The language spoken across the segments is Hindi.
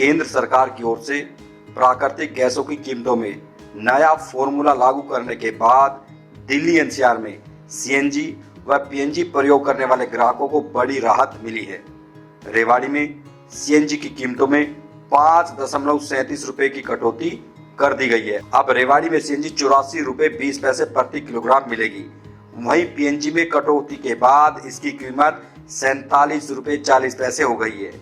केंद्र सरकार की ओर से प्राकृतिक गैसों की कीमतों में नया फॉर्मूला लागू करने के बाद दिल्ली एनसीआर में सीएनजी व पीएनजी प्रयोग करने वाले ग्राहकों को बड़ी राहत मिली है। रेवाड़ी में सीएनजी की कीमतों में 5.37 रुपए की कटौती कर दी गई है। अब रेवाड़ी में सीएनजी 84 रुपए 20 पैसे प्रति किलोग्राम मिलेगी। वहीं पीएनजी में कटौती के बाद इसकी कीमत 47 रुपए 40 पैसे हो गई है।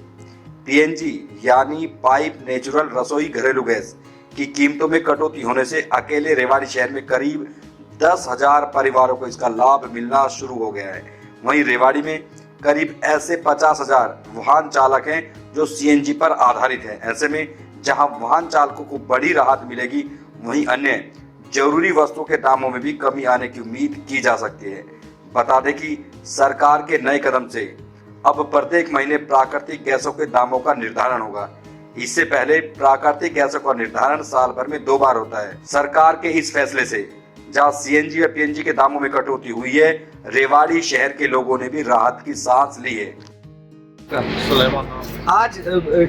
पीएनजी यानी पाइप नेचुरल रसोई घरेलू गैस की कीमतों में कटौती होने से अकेले रेवाड़ी शहर में करीब 10,000 परिवारों को इसका लाभ मिलना शुरू हो गया है। वहीं रेवाड़ी में करीब ऐसे 50,000 वाहन चालक हैं जो सीएनजी पर आधारित हैं। ऐसे में जहां वाहन चालकों को बड़ी राहत मिलेगी, वहीं अन्य जरूरी वस्तुओं के दामों में भी कमी आने की उम्मीद की जा सकती है। बता दें कि सरकार के नए कदम से अब प्रत्येक महीने प्राकृतिक गैसों के दामों का निर्धारण होगा। इससे पहले प्राकृतिक गैसों का निर्धारण साल भर में 2 बार होता है। सरकार के इस फैसले से जहां सीएनजी व पीएनजी के दामों में कटौती हुई है, रेवाड़ी शहर के लोगों ने भी राहत की सांस ली है। आज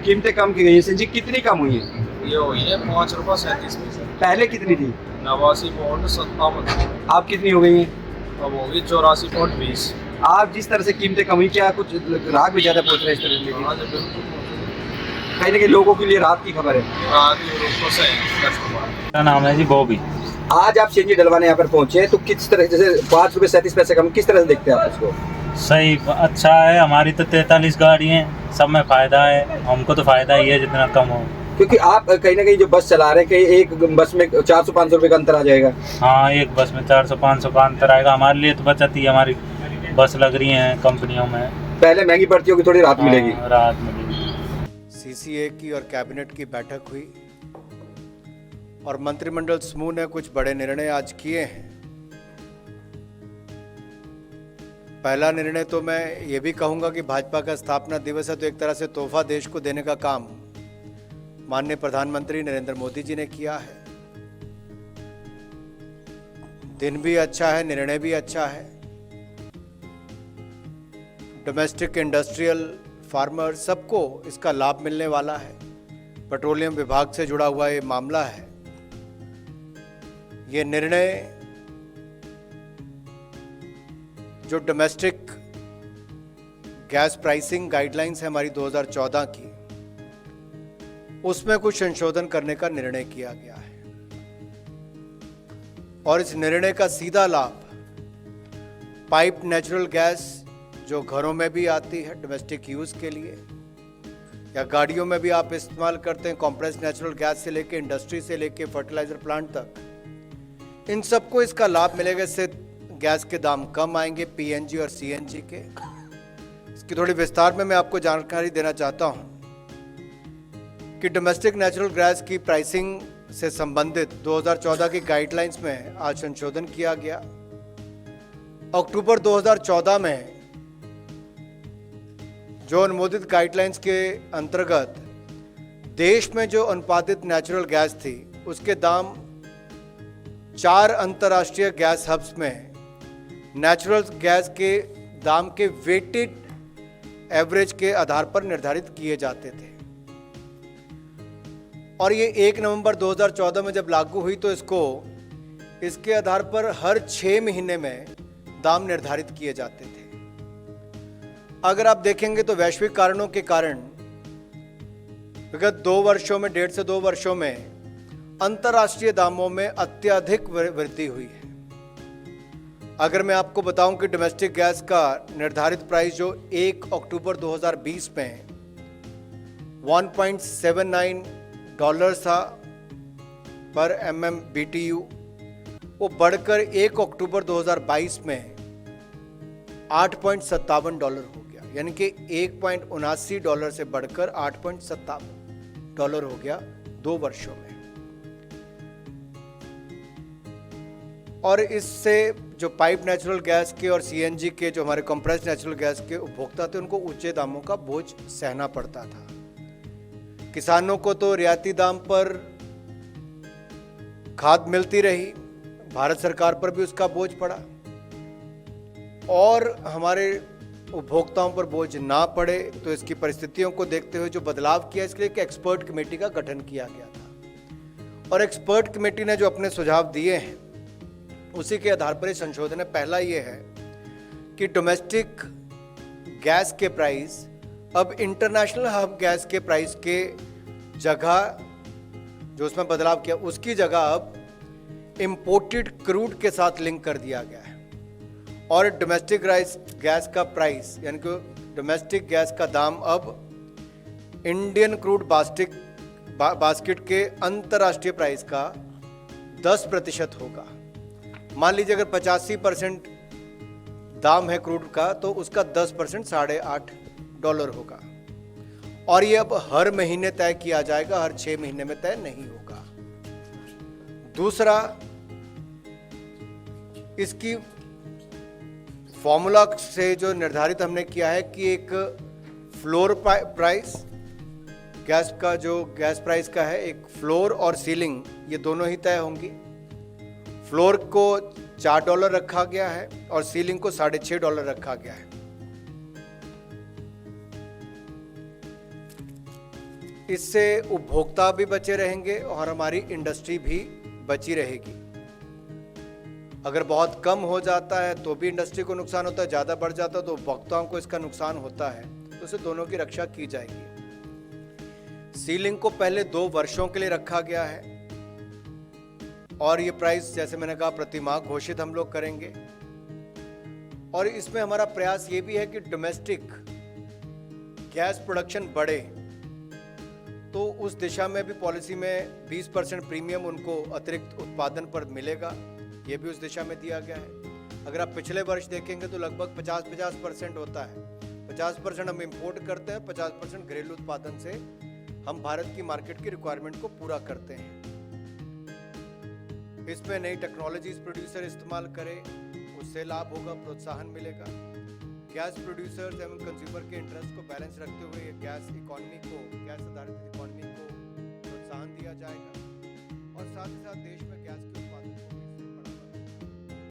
कीमतें कम की गई है। सीएनजी कितनी कम हुई है? ये हुई है 5 रुपये 37 पैसे। पहले कितनी थी? 89.57। आप कितनी हो गई है? अब होगी 84.20। आप जिस तरह से कीमतें कम हुई, क्या कुछ ग्राहक भी ज्यादा पहुंच रहे हैं इस तरह हाँ से? जी बिल्कुल। कहीं ना कहीं लोगों के लिए राहत की खबर है। मेरा नाम है जी बॉबी। आज आप सीएनजी डलवाने यहाँ पर पहुंचे तो किस तरह, जैसे 5 रुपए 37 पैसे कम, किस तरह से देखते हैं आप इसको? सही अच्छा है। हमारी तो 43 गाड़ी हैं, सब में फ़ायदा है। हमको तो फ़ायदा ही है जितना कम हो। क्योंकि आप कहीं ना कहीं जो बस चला रहे हैं, कहीं एक बस में 400-500 रुपए का अंतर आ जाएगा। हाँ, एक बस में 400-500 का अंतर आएगा। हमारे लिए तो बचत ही है। हमारी बस लग रही हैं कंपनियों में, पहले महंगी पड़ती होगी, थोड़ी राहत मिलेगी। राहत मिलेगी। सीसीए की और कैबिनेट की बैठक हुई और मंत्रिमंडल समूह ने कुछ बड़े निर्णय आज किए हैं। पहला निर्णय तो मैं ये भी कहूँगा कि भाजपा का स्थापना दिवस है, तो एक तरह से तोहफा देश को देने का काम माननीय प्रधानमंत्री नरेंद्र मोदी जी ने किया है। दिन भी अच्छा है, निर्णय भी अच्छा है। डोमेस्टिक, इंडस्ट्रियल, फार्मर सबको इसका लाभ मिलने वाला है। पेट्रोलियम विभाग से जुड़ा हुआ ये मामला है। ये निर्णय जो डोमेस्टिक गैस प्राइसिंग गाइडलाइंस है हमारी 2014 की, उसमें कुछ संशोधन करने का निर्णय किया गया है और इस निर्णय का सीधा लाभ पाइप नेचुरल गैस जो घरों में भी आती है डोमेस्टिक यूज के लिए, या गाड़ियों में भी आप इस्तेमाल करते हैं, कॉम्प्रेस्ड नेचुरल गैस से लेके इंडस्ट्री से लेके फर्टिलाइजर प्लांट तक, इन सबको इसका लाभ मिलेगा। इससे गैस के दाम कम आएंगे पीएनजी और सीएनजी के। इसकी थोड़ी विस्तार में मैं आपको जानकारी देना चाहता हूं कि डोमेस्टिक नेचुरल गैस की प्राइसिंग से संबंधित 2014 की गाइडलाइंस में आज संशोधन किया गया। अक्टूबर 2014 में जो अनुमोदित गाइडलाइंस के अंतर्गत देश में जो अनुपादित नेचुरल गैस थी, उसके दाम 4 अंतर्राष्ट्रीय गैस हब्स में नेचुरल गैस के दाम के वेटेड एवरेज के आधार पर निर्धारित किए जाते थे और ये 1 नवंबर 2014 में जब लागू हुई तो इसके आधार पर हर 6 महीने में दाम निर्धारित किए जाते थे। अगर आप देखेंगे तो वैश्विक कारणों के कारण विगत 2 वर्षों में, 1.5 से 2 वर्षों में अंतर्राष्ट्रीय दामों में अत्यधिक वृद्धि हुई है। अगर मैं आपको बताऊं कि डोमेस्टिक गैस का निर्धारित प्राइस जो 1 अक्टूबर 2020 में $1.79 था पर MMBTU, वो बढ़कर 1 अक्टूबर 2022 में $8.57 हो गया, यानी कि $1.79 से बढ़कर $8.57 हो गया 2 वर्षों में। और इससे जो पाइप नेचुरल गैस के और सीएनजी के जो हमारे कंप्रेस्ड नेचुरल गैस के उपभोक्ता थे, उनको ऊंचे दामों का बोझ सहना पड़ता था। किसानों को तो रियायती दाम पर खाद मिलती रही, भारत सरकार पर भी उसका बोझ पड़ा और हमारे उपभोक्ताओं पर बोझ ना पड़े, तो इसकी परिस्थितियों को देखते हुए जो बदलाव किया, इसके लिए एक एक्सपर्ट कमेटी का गठन किया गया था और एक्सपर्ट कमेटी ने जो अपने सुझाव दिए हैं उसी के आधार पर ये संशोधन है। पहला ये है कि डोमेस्टिक गैस के प्राइस अब इंटरनेशनल हब गैस के प्राइस के जगह, जो उसमें बदलाव किया, उसकी जगह अब इंपोर्टेड क्रूड के साथ लिंक कर दिया गया है और डोमेस्टिक गैस का प्राइस यानी कि डोमेस्टिक गैस का दाम अब इंडियन क्रूड बास्केट के अंतर्राष्ट्रीय प्राइस का 10% होगा। मान लीजिए अगर 85% दाम है क्रूड का, तो उसका 10% $8.5 होगा और ये अब हर महीने तय किया जाएगा, हर 6 महीने में तय नहीं होगा। दूसरा, इसकी फॉर्मूला से जो निर्धारित हमने किया है कि एक फ्लोर प्राइस गैस का, जो गैस प्राइस का है, एक फ्लोर और सीलिंग, ये दोनों ही तय होंगी। फ्लोर को $4 रखा गया है और सीलिंग को $6.5 रखा गया है। इससे उपभोक्ता भी बचे रहेंगे और हमारी इंडस्ट्री भी बची रहेगी। अगर बहुत कम हो जाता है तो भी इंडस्ट्री को नुकसान होता है, ज़्यादा बढ़ जाता है तो उपभोक्ताओं को इसका नुकसान होता है, तो उसे दोनों की रक्षा की जाएगी। सीलिंग को पहले 2 वर्षों के लिए रखा गया है और ये प्राइस, जैसे मैंने कहा, प्रति माह घोषित हम लोग करेंगे। और इसमें हमारा प्रयास ये भी है कि डोमेस्टिक गैस प्रोडक्शन बढ़े, तो उस दिशा में भी पॉलिसी में 20% प्रीमियम उनको अतिरिक्त उत्पादन पर मिलेगा, ये भी उस दिशा में दिया गया है। अगर आप पिछले वर्ष देखेंगे तो लगभग 50% होता है। 50% हम इंपोर्ट करते हैं, 50% घरेलू उत्पादन से हम भारत की मार्केट की रिक्वायरमेंट को पूरा करते हैं। इसमें नई टेक्नोलॉजीज प्रोड्यूसर इस्तेमाल करें, उससे लाभ होगा, प्रोत्साहन मिलेगा। गैस प्रोड्यूसर्स एवं कंज्यूमर के इंटरेस्ट को बैलेंस रखते हुए गैस आधारित इकोनॉमी को प्रोत्साहन दिया जाएगा और साथ ही साथ देश